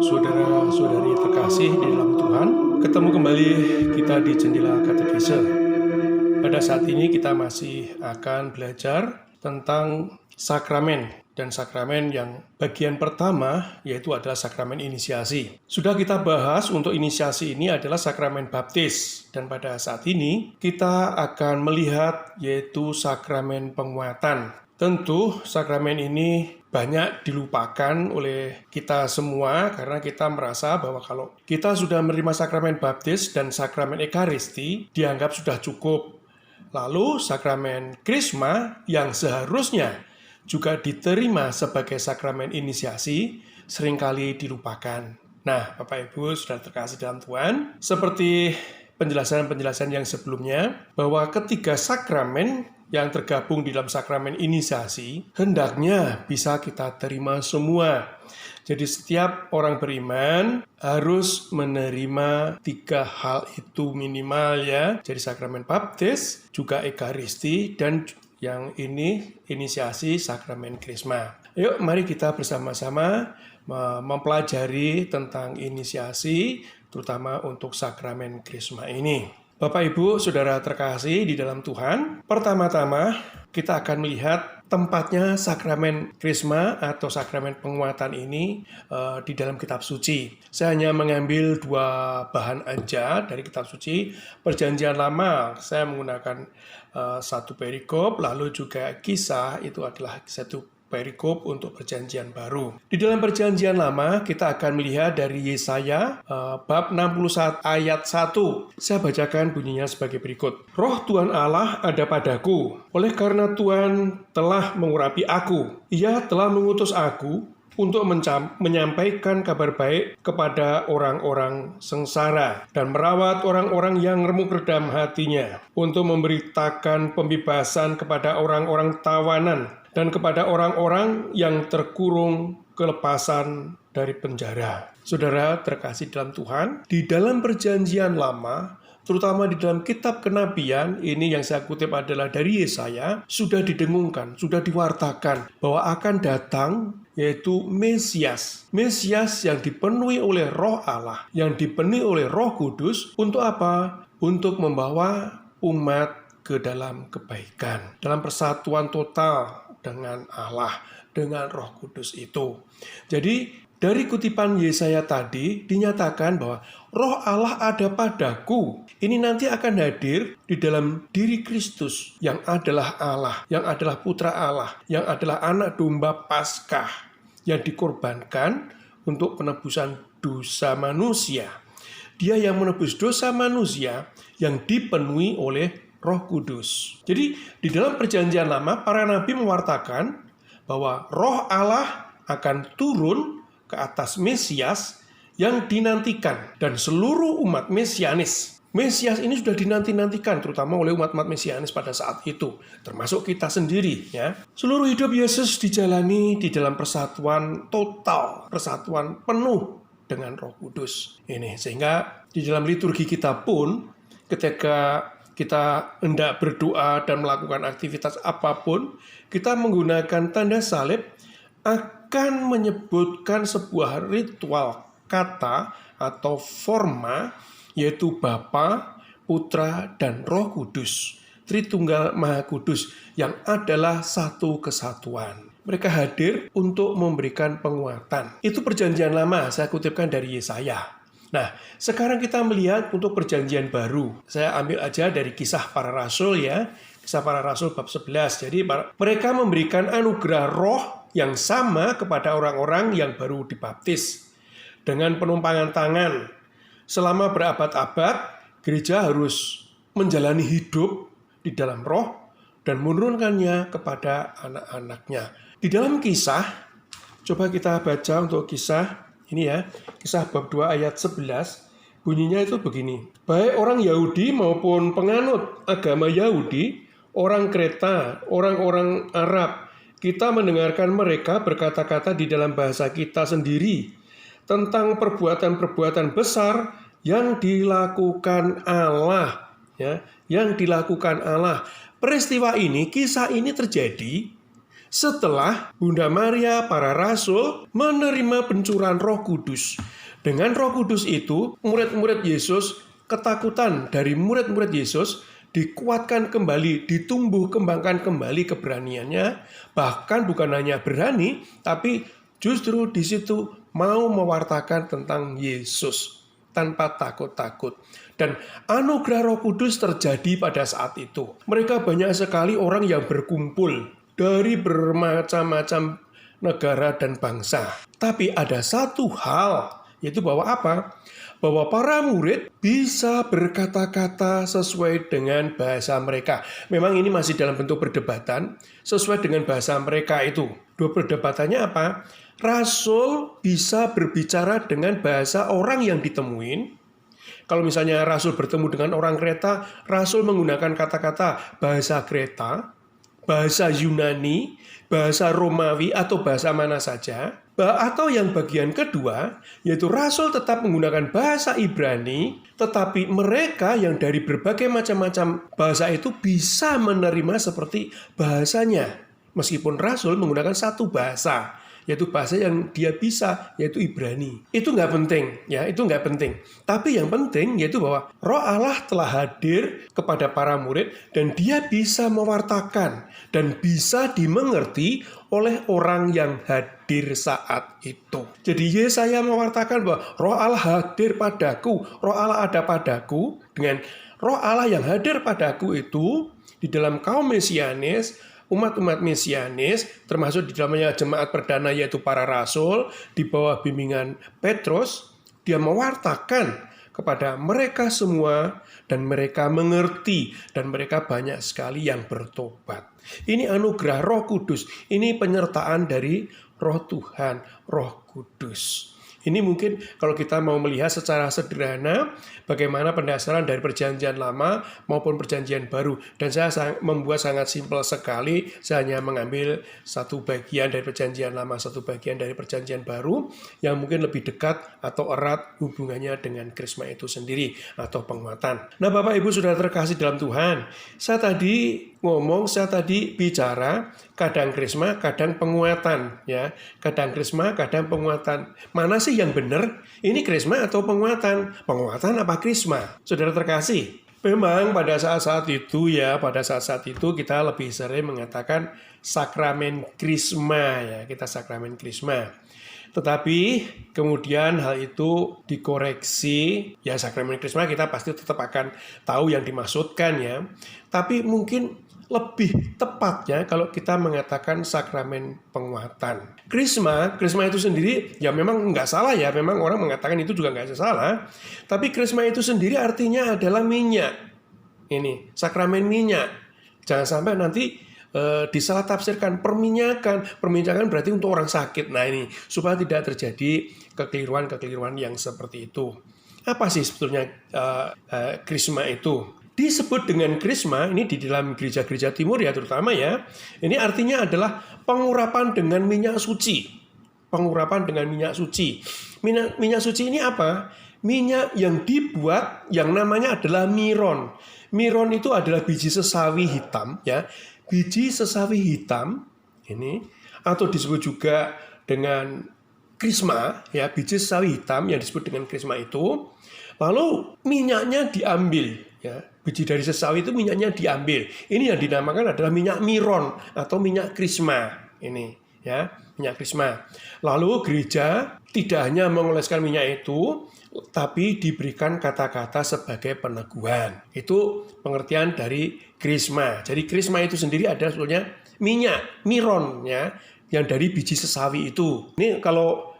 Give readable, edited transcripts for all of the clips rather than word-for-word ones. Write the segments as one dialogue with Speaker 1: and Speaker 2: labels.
Speaker 1: saudara-saudari terkasih di dalam Tuhan, ketemu kembali kita di Jendela Katekese. Pada saat ini kita masih akan belajar tentang sakramen, dan sakramen yang bagian pertama yaitu adalah sakramen inisiasi. Sudah kita bahas untuk inisiasi ini adalah sakramen baptis, dan pada saat ini kita akan melihat yaitu sakramen penguatan. Tentu sakramen ini banyak dilupakan oleh kita semua karena kita merasa bahwa kalau kita sudah menerima sakramen baptis dan sakramen ekaristi dianggap sudah cukup. Lalu sakramen krisma yang seharusnya juga diterima sebagai sakramen inisiasi seringkali dilupakan. Nah, Bapak Ibu sudah terkasih dalam Tuhan, seperti penjelasan-penjelasan yang sebelumnya, bahwa ketiga sakramen yang tergabung di dalam sakramen inisiasi hendaknya bisa kita terima semua. Jadi setiap orang beriman harus menerima tiga hal itu minimal ya. Jadi sakramen baptis, juga ekaristi, dan yang ini inisiasi sakramen krisma. Yuk mari kita bersama-sama mempelajari tentang inisiasi, terutama untuk sakramen krisma ini. Bapak Ibu, saudara terkasih di dalam Tuhan, pertama-tama kita akan melihat tempatnya sakramen krisma atau sakramen penguatan ini di dalam kitab suci. Saya hanya mengambil dua bahan aja dari kitab suci. Perjanjian Lama, saya menggunakan satu perikop, lalu juga Kisah itu adalah satu perikop untuk perjanjian baru. Di dalam perjanjian lama kita akan melihat dari Yesaya bab 61 ayat 1. Saya bacakan bunyinya sebagai berikut. Roh Tuhan Allah ada padaku, oleh karena Tuhan telah mengurapi aku. Ia telah mengutus aku untuk menyampaikan kabar baik kepada orang-orang sengsara dan merawat orang-orang yang remuk redam hatinya, untuk memberitakan pembebasan kepada orang-orang tawanan dan kepada orang-orang yang terkurung kelepasan dari penjara. Saudara terkasih dalam Tuhan, di dalam perjanjian lama, terutama di dalam kitab kenabian, ini yang saya kutip adalah dari Yesaya, sudah didengungkan, sudah diwartakan bahwa akan datang yaitu Mesias. Mesias yang dipenuhi oleh Roh Allah, yang dipenuhi oleh Roh Kudus, untuk apa? Untuk membawa umat ke dalam kebaikan, dalam persatuan total dengan Allah, dengan Roh Kudus itu. Jadi dari kutipan Yesaya tadi dinyatakan bahwa Roh Allah ada padaku. Ini nanti akan hadir di dalam diri Kristus yang adalah Allah, yang adalah Putra Allah, yang adalah anak domba Paskah yang dikorbankan untuk penebusan dosa manusia. Dia yang menebus dosa manusia yang dipenuhi oleh Roh Kudus. Jadi di dalam perjanjian lama para nabi mewartakan bahwa Roh Allah akan turun ke atas Mesias yang dinantikan, dan seluruh umat Mesianis. Mesias ini sudah dinanti-nantikan terutama oleh umat-umat Mesianis pada saat itu, termasuk kita sendiri ya. Seluruh hidup Yesus dijalani di dalam persatuan total, persatuan penuh dengan Roh Kudus. Ini sehingga di dalam liturgi kita pun ketika kita hendak berdoa dan melakukan aktivitas apapun, kita menggunakan tanda salib akan menyebutkan sebuah ritual kata atau forma, yaitu Bapa, Putra, dan Roh Kudus, Tritunggal Maha Kudus, yang adalah satu kesatuan. Mereka hadir untuk memberikan penguatan. Itu perjanjian lama, saya kutipkan dari Yesaya. Nah, sekarang kita melihat untuk perjanjian baru. Saya ambil aja dari Kisah Para Rasul ya. Kisah Para Rasul bab 11. Jadi mereka memberikan anugerah roh yang sama kepada orang-orang yang baru dibaptis. Dengan penumpangan tangan. Selama berabad-abad, gereja harus menjalani hidup di dalam roh dan menurunkannya kepada anak-anaknya. Di dalam Kisah, coba kita baca untuk Kisah. Ini ya, Kisah bab 2 ayat 11, bunyinya itu begini. Baik orang Yahudi maupun penganut agama Yahudi, orang Kreta, orang-orang Arab, kita mendengarkan mereka berkata-kata di dalam bahasa kita sendiri tentang perbuatan-perbuatan besar yang dilakukan Allah. Ya, yang dilakukan Allah. Peristiwa ini, kisah ini terjadi setelah Bunda Maria, para rasul menerima pencurahan Roh Kudus. Dengan Roh Kudus itu, murid-murid Yesus, ketakutan dari murid-murid Yesus dikuatkan kembali, ditumbuh kembangkan kembali keberaniannya, bahkan bukan hanya berani, tapi justru di situ mau mewartakan tentang Yesus tanpa takut-takut. Dan anugerah Roh Kudus terjadi pada saat itu. Mereka banyak sekali orang yang berkumpul dari bermacam-macam negara dan bangsa. Tapi ada satu hal, yaitu bahwa apa? Bahwa para murid bisa berkata-kata sesuai dengan bahasa mereka. Memang ini masih dalam bentuk perdebatan, sesuai dengan bahasa mereka itu. Dua perdebatannya apa? Rasul bisa berbicara dengan bahasa orang yang ditemuin. Kalau misalnya Rasul bertemu dengan orang Kreta, Rasul menggunakan kata-kata bahasa Kreta, bahasa Yunani, bahasa Romawi, atau bahasa mana saja. Atau yang bagian kedua, yaitu Rasul tetap menggunakan bahasa Ibrani, tetapi mereka yang dari berbagai macam-macam bahasa itu bisa menerima seperti bahasanya. Meskipun Rasul menggunakan satu bahasa, yaitu bahasa yang dia bisa, yaitu Ibrani. Itu nggak penting, ya, itu nggak penting. Tapi yang penting yaitu bahwa Roh Allah telah hadir kepada para murid dan dia bisa mewartakan dan bisa dimengerti oleh orang yang hadir saat itu. Jadi Yesaya mewartakan bahwa Roh Allah hadir padaku, Roh Allah ada padaku. Dengan Roh Allah yang hadir padaku itu di dalam kaum Mesianis, umat-umat Mesianis, termasuk di dalamnya jemaat perdana yaitu para rasul, di bawah bimbingan Petrus, dia mewartakan kepada mereka semua dan mereka mengerti dan mereka banyak sekali yang bertobat. Ini anugerah Roh Kudus, ini penyertaan dari Roh Tuhan, Roh Kudus. Ini mungkin kalau kita mau melihat secara sederhana bagaimana pendasaran dari perjanjian lama maupun perjanjian baru. Dan saya membuat sangat simpel sekali. Saya hanya mengambil satu bagian dari perjanjian lama, satu bagian dari perjanjian baru yang mungkin lebih dekat atau erat hubungannya dengan krisma itu sendiri atau penguatan. Nah, Bapak Ibu Saudara terkasih dalam Tuhan, saya tadi bicara kadang krisma, kadang penguatan, ya. Kadang krisma, kadang penguatan. Mana sih yang benar? Ini krisma atau penguatan? Penguatan apa krisma? Saudara terkasih, memang pada saat-saat itu kita lebih sering mengatakan sakramen krisma, ya. Kita sakramen krisma. Tetapi kemudian hal itu dikoreksi, ya sakramen krisma kita pasti tetap akan tahu yang dimaksudkan, ya. Tapi mungkin lebih tepatnya kalau kita mengatakan sakramen penguatan. Krisma itu sendiri ya memang nggak salah, ya. Memang orang mengatakan itu juga nggak salah. Tapi krisma itu sendiri artinya adalah minyak. Ini sakramen minyak. Jangan sampai nanti disalah tafsirkan perminyakan berarti untuk orang sakit. Nah ini supaya tidak terjadi kekeliruan yang seperti itu. Apa sih sebetulnya krisma itu? Disebut dengan krisma ini di dalam gereja-gereja timur ya terutama, ya. Ini artinya adalah pengurapan dengan minyak suci. Pengurapan dengan minyak suci. Minyak suci ini apa? Minyak yang dibuat yang namanya adalah miron. Miron itu adalah biji sesawi hitam, ya. Biji sesawi hitam ini atau disebut juga dengan krisma, ya, biji sesawi hitam yang disebut dengan krisma itu. Lalu minyaknya diambil, ya. Biji dari sesawi itu minyaknya diambil. Ini yang dinamakan adalah minyak miron atau minyak krisma. Ini, ya, minyak krisma. Lalu gereja tidak hanya mengoleskan minyak itu, tapi diberikan kata-kata sebagai peneguhan. Itu pengertian dari krisma. Jadi krisma itu sendiri adalah sebetulnya minyak miron, ya, yang dari biji sesawi itu. Ini kalau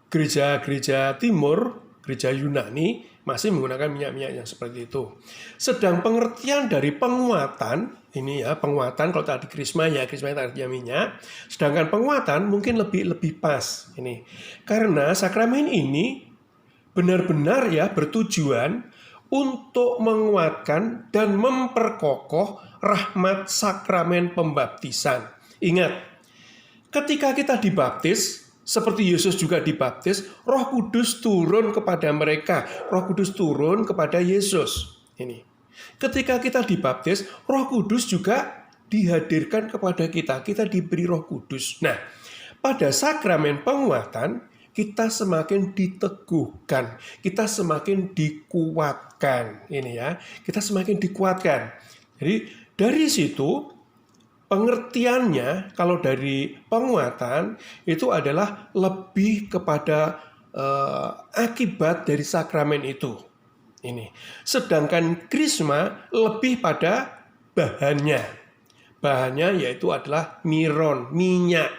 Speaker 1: gereja-gereja timur, gereja Yunani masih menggunakan minyak-minyak yang seperti itu. Sedang pengertian dari penguatan, ini ya, penguatan kalau tadi krisma, ya krisma itu artinya minyak. Sedangkan penguatan mungkin lebih pas ini. Karena sakramen ini benar-benar ya bertujuan untuk menguatkan dan memperkokoh rahmat sakramen pembaptisan. Ingat, ketika kita dibaptis, seperti Yesus juga dibaptis, Roh Kudus turun kepada mereka. Roh Kudus turun kepada Yesus. Ini. Ketika kita dibaptis, Roh Kudus juga dihadirkan kepada kita. Kita diberi Roh Kudus. Nah, pada sakramen penguatan, kita semakin diteguhkan, kita semakin dikuatkan. Ini ya, kita semakin dikuatkan. Jadi dari situ pengertiannya kalau dari penguatan itu adalah lebih kepada akibat dari sakramen itu. Ini. Sedangkan krisma lebih pada bahannya. Bahannya yaitu adalah miron, minyak.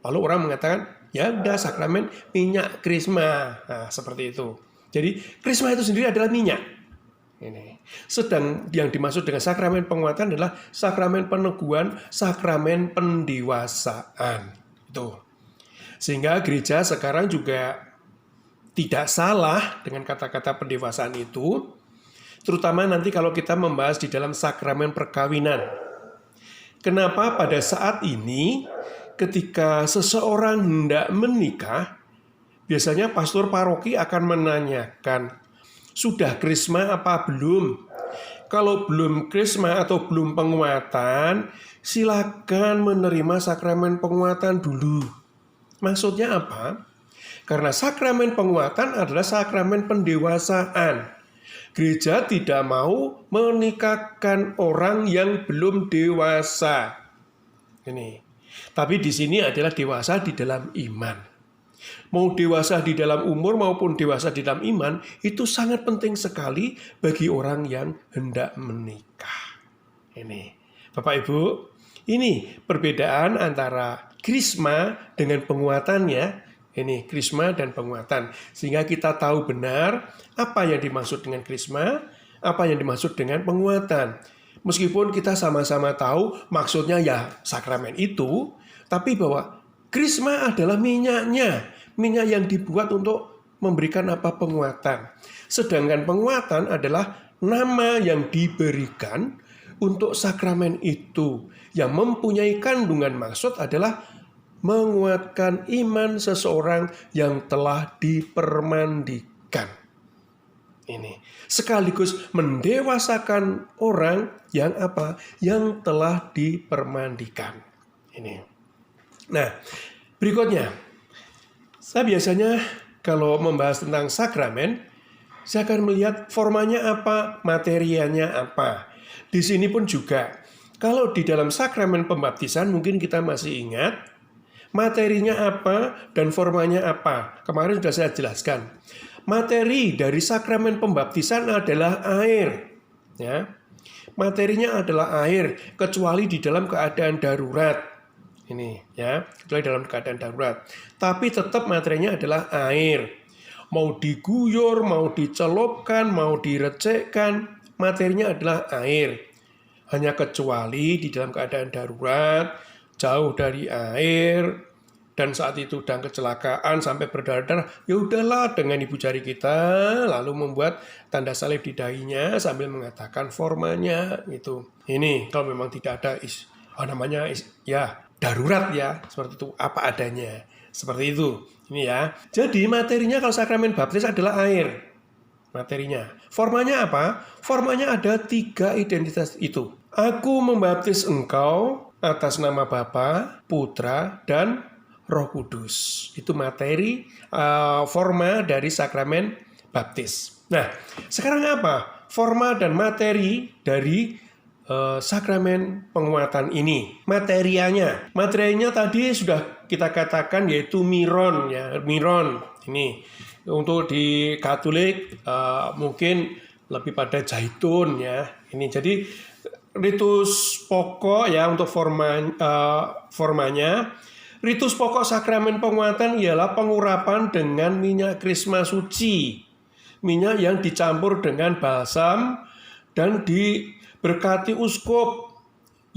Speaker 1: Lalu orang mengatakan, ya udah sakramen minyak krisma. Nah, seperti itu. Jadi krisma itu sendiri adalah minyak. Ini. Sedang yang dimaksud dengan sakramen penguatan adalah sakramen peneguhan, sakramen pendewasaan. Itu. Sehingga gereja sekarang juga tidak salah dengan kata-kata pendewasaan itu, terutama nanti kalau kita membahas di dalam sakramen perkawinan. Kenapa pada saat ini ketika seseorang hendak menikah, biasanya pastor paroki akan menanyakan, sudah krisma apa belum? Kalau belum krisma atau belum penguatan, silakan menerima sakramen penguatan dulu. Maksudnya apa? Karena sakramen penguatan adalah sakramen pendewasaan. Gereja tidak mau menikahkan orang yang belum dewasa. Ini. Tapi di sini adalah dewasa di dalam iman. Mau dewasa di dalam umur maupun dewasa di dalam iman, itu sangat penting sekali bagi orang yang hendak menikah. Ini. Bapak Ibu, ini perbedaan antara krisma dengan penguatannya. Ini krisma dan penguatan. Sehingga kita tahu benar apa yang dimaksud dengan krisma, apa yang dimaksud dengan penguatan. Meskipun kita sama-sama tahu maksudnya ya sakramen itu, tapi bahwa krisma adalah minyaknya. Minyak yang dibuat untuk memberikan apa penguatan. Sedangkan penguatan adalah nama yang diberikan untuk sakramen itu. Yang mempunyai kandungan maksud adalah menguatkan iman seseorang yang telah dipermandikan. Ini sekaligus mendewasakan orang yang apa? Yang telah dipermandikan. Ini. Nah, berikutnya, saya biasanya kalau membahas tentang sakramen, saya akan melihat formanya apa, materianya apa. Di sini pun juga, kalau di dalam sakramen pembaptisan mungkin kita masih ingat, materinya apa dan formanya apa. Kemarin sudah saya jelaskan. Materi dari sakramen pembaptisan adalah air. Ya. Materinya adalah air, kecuali di dalam keadaan darurat. Ini ya, kecuali dalam keadaan darurat. Tapi tetap materinya adalah air. Mau diguyur, mau dicelupkan, mau direcekkan, materinya adalah air. Hanya kecuali di dalam keadaan darurat, jauh dari air, dan saat itu sedang kecelakaan sampai berdarah-darah, ya udahlah dengan ibu jari kita lalu membuat tanda salib di dahinya sambil mengatakan formanya itu. Ini kalau memang tidak ada darurat ya, seperti itu apa adanya. Seperti itu. Ini ya. Jadi materinya kalau sakramen baptis adalah air. Materinya. Formanya apa? Formanya ada 3 identitas itu. Aku membaptis engkau atas nama Bapa, Putra, dan Roh Kudus. Itu materi forma dari sakramen baptis. Nah, sekarang apa? Forma dan materi dari sakramen penguatan ini. Materianya tadi sudah kita katakan yaitu miron ya, miron. Ini untuk di Katolik mungkin lebih pada zaitun ya. Ini jadi ritus pokok ya untuk formanya. Ritus pokok sakramen penguatan ialah pengurapan dengan minyak krisma suci. Minyak yang dicampur dengan balsam dan diberkati uskup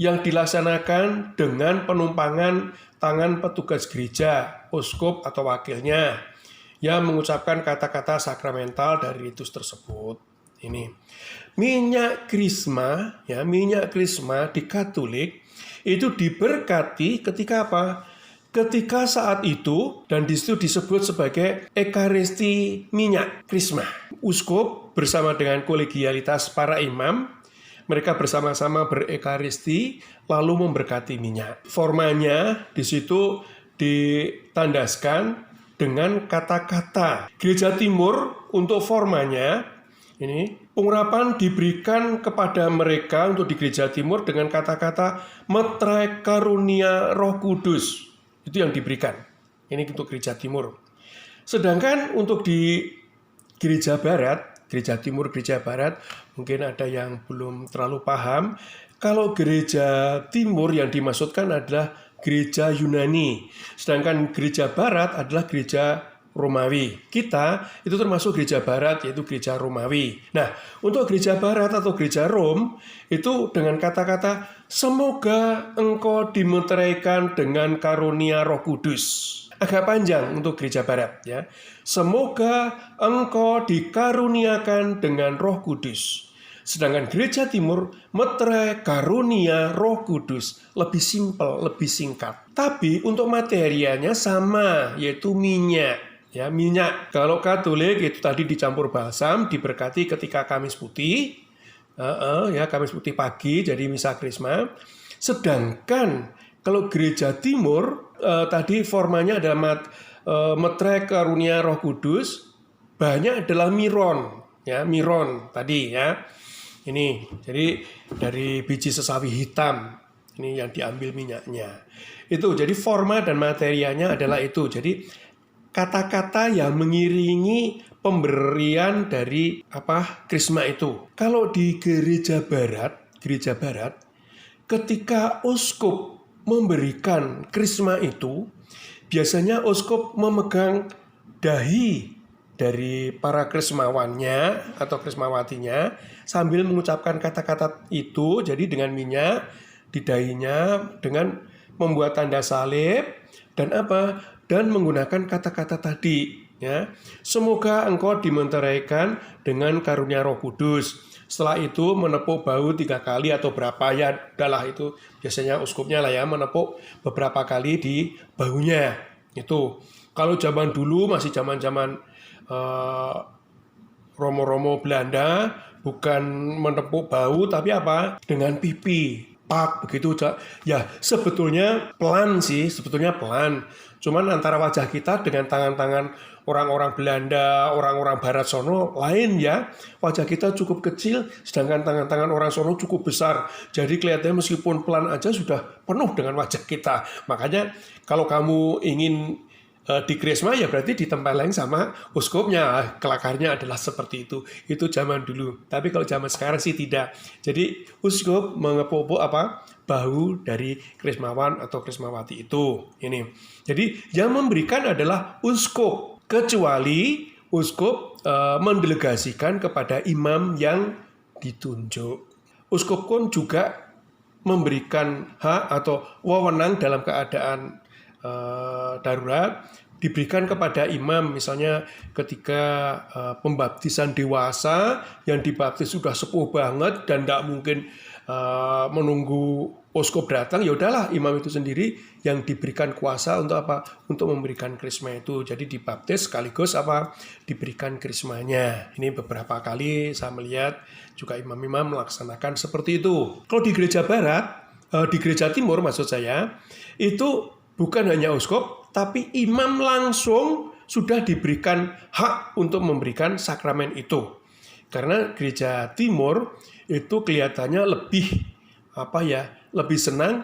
Speaker 1: yang dilaksanakan dengan penumpangan tangan petugas gereja, uskup atau wakilnya, yang mengucapkan kata-kata sakramental dari ritus tersebut. Ini minyak krisma, ya minyak krisma di Katolik itu diberkati ketika apa? Ketika saat itu, dan disitu disebut sebagai ekaristi minyak krisma. Uskup bersama dengan kolegialitas para imam mereka bersama-sama berekaristi lalu memberkati minyak. Formanya di situ ditandaskan dengan kata-kata. Gereja Timur untuk formanya ini pengurapan diberikan kepada mereka untuk di Gereja Timur dengan kata-kata meterai karunia Roh Kudus. Itu yang diberikan. Ini untuk Gereja Timur. Sedangkan untuk di Gereja Barat, Gereja Timur, Gereja Barat, mungkin ada yang belum terlalu paham. Kalau Gereja Timur yang dimaksudkan adalah Gereja Yunani. Sedangkan Gereja Barat adalah Gereja Romawi. Kita itu termasuk Gereja Barat, yaitu Gereja Romawi. Nah, untuk Gereja Barat atau Gereja Rom, itu dengan kata-kata, semoga engkau dimeteraikan dengan karunia Roh Kudus. Agak panjang untuk Gereja Barat, ya. Semoga engkau dikaruniakan dengan Roh Kudus. Sedangkan Gereja Timur, meterai karunia Roh Kudus. Lebih simpel, lebih singkat. Tapi untuk materianya sama, yaitu minyak. Ya, minyak. Kalau Katolik itu tadi dicampur balsam, diberkati ketika Kamis Putih. Kamis Putih pagi, jadi misa Krisma. Sedangkan kalau Gereja Timur, tadi formanya adalah meterai karunia Roh Kudus, banyak adalah miron. Ya, miron tadi ya. Ini, jadi dari biji sesawi hitam, ini yang diambil minyaknya. Itu, jadi forma dan materianya adalah itu. Jadi kata-kata yang mengiringi pemberian dari krisma itu. Kalau di Gereja Barat, ketika uskup memberikan krisma itu, biasanya uskup memegang dahi dari para krismawannya atau krismawatinya sambil mengucapkan kata-kata itu, jadi dengan minyak di dahinya, dengan membuat tanda salib dan menggunakan kata-kata tadi, ya. Semoga engkau dimeteraikan dengan karunia Roh Kudus. Setelah itu menepuk bahu 3 kali atau berapa, ya adalah itu biasanya uskupnya lah ya, menepuk beberapa kali di bahunya. Itu kalau zaman dulu masih zaman-zaman Romo-Romo Belanda, bukan menepuk bahu tapi dengan pipi, pak begitu. Ya sebetulnya pelan. Cuman antara wajah kita dengan tangan-tangan orang-orang Belanda, orang-orang Barat sono lain ya. Wajah kita cukup kecil, sedangkan tangan-tangan orang sono cukup besar. Jadi kelihatannya meskipun pelan aja sudah penuh dengan wajah kita. Makanya kalau kamu ingin di Krisma ya berarti ditempeleng sama uskupnya. Kelakarnya adalah seperti itu. Itu zaman dulu. Tapi kalau zaman sekarang sih tidak. Jadi uskup mengepuk bahu dari krismawan atau krismawati itu. Ini. Jadi yang memberikan adalah uskup, kecuali uskup mendelegasikan kepada imam yang ditunjuk. Uskup pun juga memberikan hak atau wewenang dalam keadaan darurat, diberikan kepada imam. Misalnya ketika pembaptisan dewasa, yang dibaptis sudah sepuh banget dan tidak mungkin menunggu uskup datang, ya udahlah imam itu sendiri yang diberikan kuasa untuk untuk memberikan krisma itu. Jadi dibaptis sekaligus diberikan krismanya. Ini beberapa kali saya melihat juga imam-imam melaksanakan seperti itu. Kalau di Gereja Barat, di Gereja Timur maksud saya, itu bukan hanya uskup, tapi imam langsung sudah diberikan hak untuk memberikan sakramen itu. Karena Gereja Timur itu kelihatannya lebih senang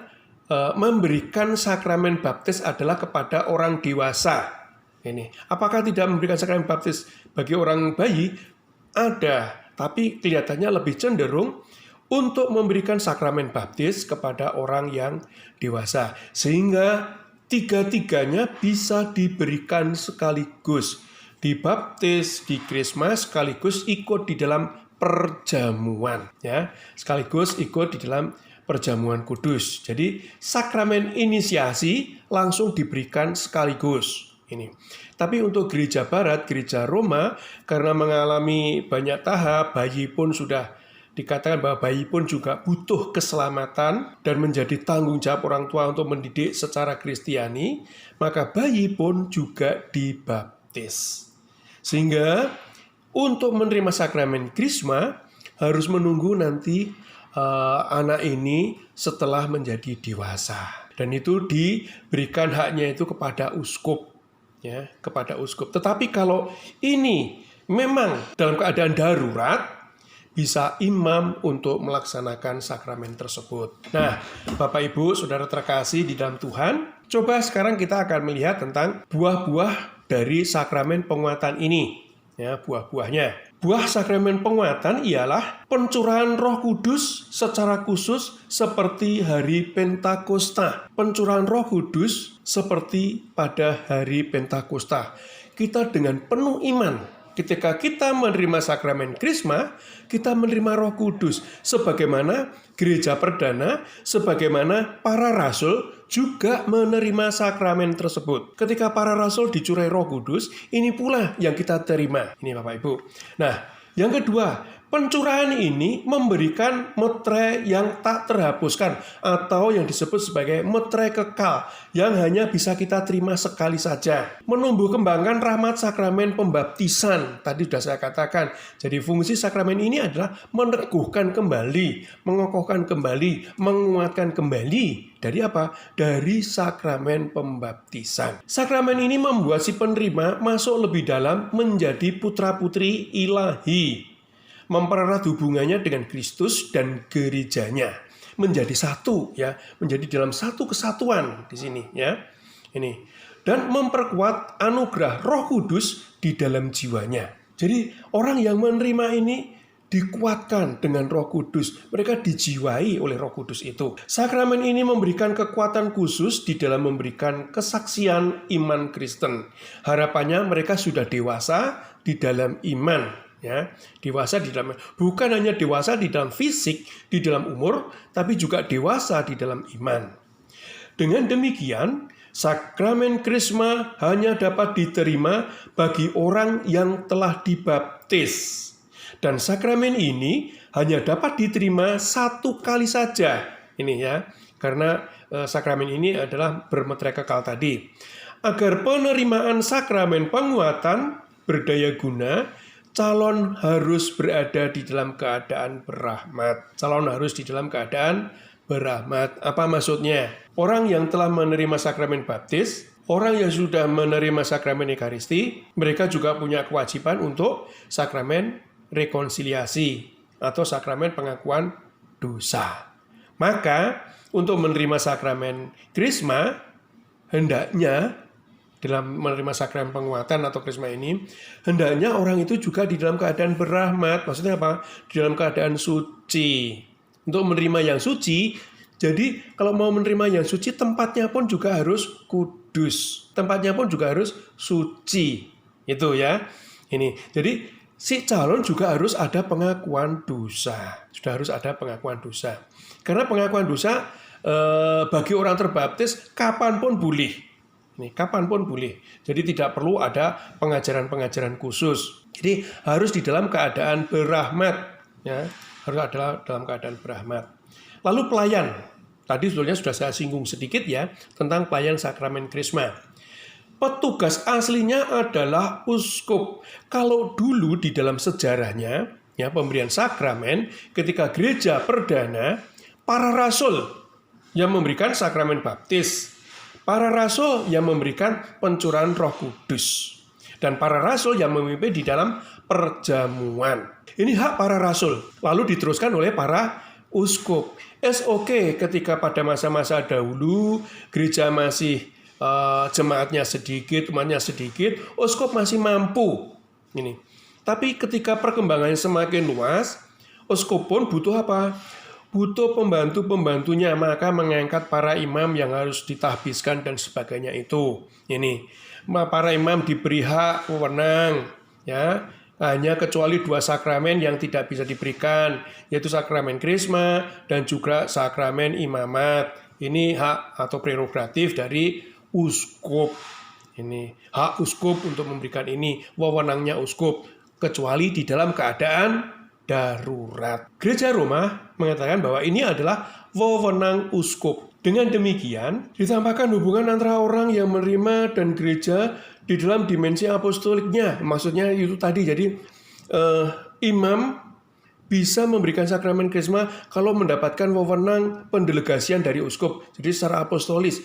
Speaker 1: memberikan sakramen baptis adalah kepada orang dewasa. Ini, apakah tidak memberikan sakramen baptis bagi orang bayi? Ada, tapi kelihatannya lebih cenderung untuk memberikan sakramen baptis kepada orang yang dewasa. Sehingga tiga-tiganya bisa diberikan sekaligus. Dibaptis, di krisma, sekaligus ikut di dalam perjamuan. Ya, sekaligus ikut di dalam perjamuan kudus. Jadi sakramen inisiasi langsung diberikan sekaligus. Ini. Tapi untuk Gereja Barat, Gereja Roma, karena mengalami banyak tahap, bayi pun sudah dikatakan bahwa bayi pun juga butuh keselamatan dan menjadi tanggung jawab orang tua untuk mendidik secara Kristiani, maka bayi pun juga dibaptis. Sehingga untuk menerima sakramen krisma harus menunggu nanti anak ini setelah menjadi dewasa. Dan itu diberikan haknya itu kepada uskup. Ya, kepada uskup. Tetapi kalau ini memang dalam keadaan darurat, bisa imam untuk melaksanakan sakramen tersebut. Nah, Bapak Ibu, Saudara terkasih di dalam Tuhan, coba sekarang kita akan melihat tentang buah-buah dari sakramen penguatan ini. Ya, buah-buahnya. Buah sakramen penguatan ialah pencurahan Roh Kudus secara khusus seperti hari Pentakosta. Pencurahan Roh Kudus seperti pada hari Pentakosta. Kita dengan penuh iman, ketika kita menerima sakramen Krisma, kita menerima Roh Kudus. Sebagaimana gereja perdana, sebagaimana para rasul juga menerima sakramen tersebut. Ketika para rasul dicurai Roh Kudus, ini pula yang kita terima. Ini Bapak Ibu. Nah, yang kedua, pencurahan ini memberikan metre yang tak terhapuskan atau yang disebut sebagai metre kekal yang hanya bisa kita terima sekali saja. Menumbuh kembangkan rahmat sakramen pembaptisan. Tadi sudah saya katakan. Jadi fungsi sakramen ini adalah meneguhkan kembali, mengokohkan kembali, menguatkan kembali. Dari apa? Dari sakramen pembaptisan. Sakramen ini membuat si penerima masuk lebih dalam menjadi putra-putri ilahi. Mempererat hubungannya dengan Kristus dan gerejanya. Menjadi satu, ya, menjadi dalam satu kesatuan di sini, ya. Ini. Dan memperkuat anugerah Roh Kudus di dalam jiwanya. Jadi orang yang menerima ini dikuatkan dengan Roh Kudus. Mereka dijiwai oleh Roh Kudus itu. Sakramen ini memberikan kekuatan khusus di dalam memberikan kesaksian iman Kristen. Harapannya mereka sudah dewasa di dalam iman. Ya, dewasa di dalam, bukan hanya dewasa di dalam fisik, di dalam umur, tapi juga dewasa di dalam iman. Dengan demikian, sakramen Krisma hanya dapat diterima bagi orang yang telah dibaptis. Dan sakramen ini hanya dapat diterima satu kali saja. Ini ya, karena sakramen ini adalah bermetre kekal tadi. Agar penerimaan sakramen penguatan berdaya guna, calon harus berada di dalam keadaan berahmat. Calon harus di dalam keadaan berahmat. Apa maksudnya? Orang yang telah menerima sakramen baptis, orang yang sudah menerima sakramen Ekaristi, mereka juga punya kewajiban untuk sakramen rekonsiliasi atau sakramen pengakuan dosa. Maka untuk menerima sakramen Krisma, hendaknya dalam menerima sakramen penguatan atau Krisma ini, hendaknya orang itu juga di dalam keadaan berahmat. Maksudnya apa? Di dalam keadaan suci. Untuk menerima yang suci, jadi kalau mau menerima yang suci, tempatnya pun juga harus kudus. Tempatnya pun juga harus suci. Itu ya. Ini. Jadi si calon juga harus ada pengakuan dosa. Sudah harus ada pengakuan dosa. Karena pengakuan dosa bagi orang terbaptis kapanpun boleh. Ini kapanpun boleh. Jadi tidak perlu ada pengajaran-pengajaran khusus. Jadi harus di dalam keadaan berahmat, ya. Harus ada dalam keadaan berahmat. Lalu pelayan. Tadi sebetulnya sudah saya singgung sedikit ya tentang pelayan sakramen Krisma. Petugas aslinya adalah uskup. Kalau dulu di dalam sejarahnya, ya, pemberian sakramen ketika gereja perdana, para rasul yang memberikan sakramen baptis, para rasul yang memberikan pencurahan Roh Kudus, dan para rasul yang memimpin di dalam perjamuan. Ini hak para rasul, lalu diteruskan oleh para uskup. SOK ketika pada masa-masa dahulu gereja masih jemaatnya sedikit, umatnya sedikit, uskup masih mampu. Ini. Tapi ketika perkembangannya semakin luas, uskup pun butuh apa? Butuh pembantu-pembantunya, maka mengangkat para imam yang harus ditahbiskan dan sebagainya itu. Ini, para imam diberi hak wewenang, ya, hanya kecuali 2 sakramen yang tidak bisa diberikan, yaitu sakramen Krisma dan juga sakramen imamat. Ini hak atau prerogatif dari uskup. Ini hak uskup untuk memberikan ini, wewenangnya uskup, kecuali di dalam keadaan darurat. Gereja Roma mengatakan bahwa ini adalah wewenang uskup. Dengan demikian, ditambahkan hubungan antara orang yang menerima dan gereja di dalam dimensi apostoliknya. Maksudnya itu tadi, jadi imam bisa memberikan sakramen krisma kalau mendapatkan wewenang pendelegasian dari uskup. Jadi secara apostolis,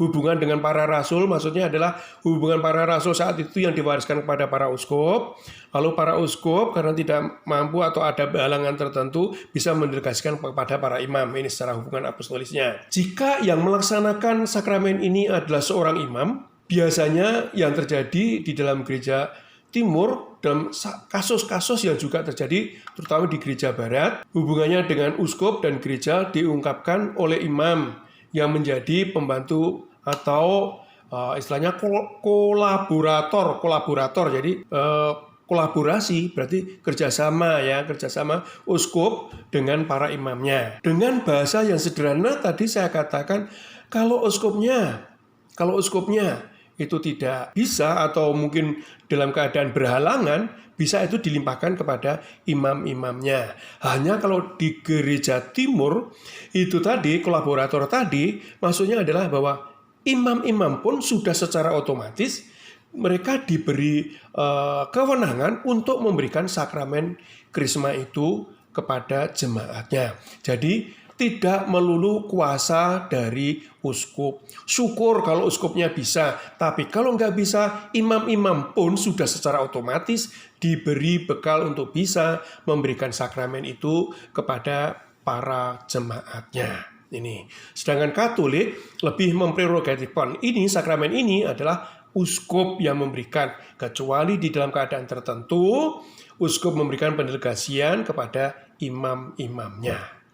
Speaker 1: hubungan dengan para rasul, maksudnya adalah hubungan para rasul saat itu yang diwariskan kepada para uskup. Lalu para uskup karena tidak mampu atau ada halangan tertentu bisa mendelegasikan kepada para imam. Ini secara hubungan apostolisnya. Jika yang melaksanakan sakramen ini adalah seorang imam, biasanya yang terjadi di dalam gereja Timur, dalam kasus-kasus yang juga terjadi terutama di gereja barat, hubungannya dengan uskup dan gereja diungkapkan oleh imam yang menjadi pembantu atau istilahnya kolaborator. Jadi kolaborasi berarti kerjasama uskup dengan para imamnya. Dengan bahasa yang sederhana tadi saya katakan kalau uskupnya itu tidak bisa atau mungkin dalam keadaan berhalangan, bisa itu dilimpahkan kepada imam-imamnya. Hanya kalau di gereja timur, itu tadi, kolaborator tadi, maksudnya adalah bahwa imam-imam pun sudah secara otomatis, mereka diberi kewenangan untuk memberikan sakramen krisma itu kepada jemaatnya. Jadi, tidak melulu kuasa dari uskup. Syukur kalau uskupnya bisa, tapi kalau nggak bisa, imam-imam pun sudah secara otomatis diberi bekal untuk bisa memberikan sakramen itu kepada para jemaatnya. Ini. Sedangkan Katolik lebih memprerogatifkan ini, sakramen ini adalah uskup yang memberikan, kecuali di dalam keadaan tertentu, uskup memberikan pendelegasian kepada imam-imamnya.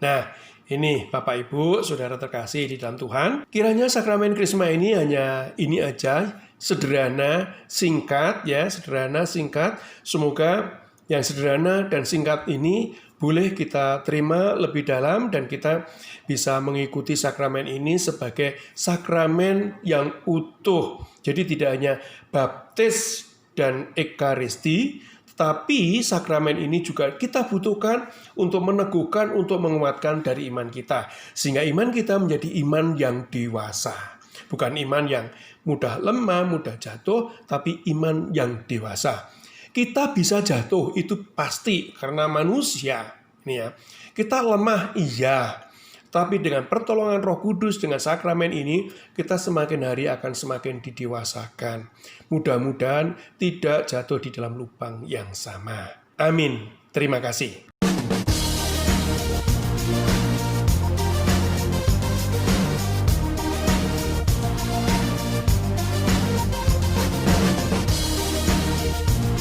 Speaker 1: Nah, ini Bapak Ibu, Saudara terkasih di dalam Tuhan. Kiranya sakramen krisma ini hanya ini aja, sederhana, singkat ya, sederhana, singkat. Semoga yang sederhana dan singkat ini boleh kita terima lebih dalam dan kita bisa mengikuti sakramen ini sebagai sakramen yang utuh. Jadi tidak hanya baptis dan ekaristi, tapi sakramen ini juga kita butuhkan untuk meneguhkan, untuk menguatkan dari iman kita. Sehingga iman kita menjadi iman yang dewasa. Bukan iman yang mudah lemah, mudah jatuh, tapi iman yang dewasa. Kita bisa jatuh, itu pasti karena manusia. Kita lemah, iya. Tapi dengan pertolongan Roh Kudus, dengan sakramen ini, kita semakin hari akan semakin didewasakan. Mudah-mudahan tidak jatuh di dalam lubang yang sama. Amin. Terima kasih.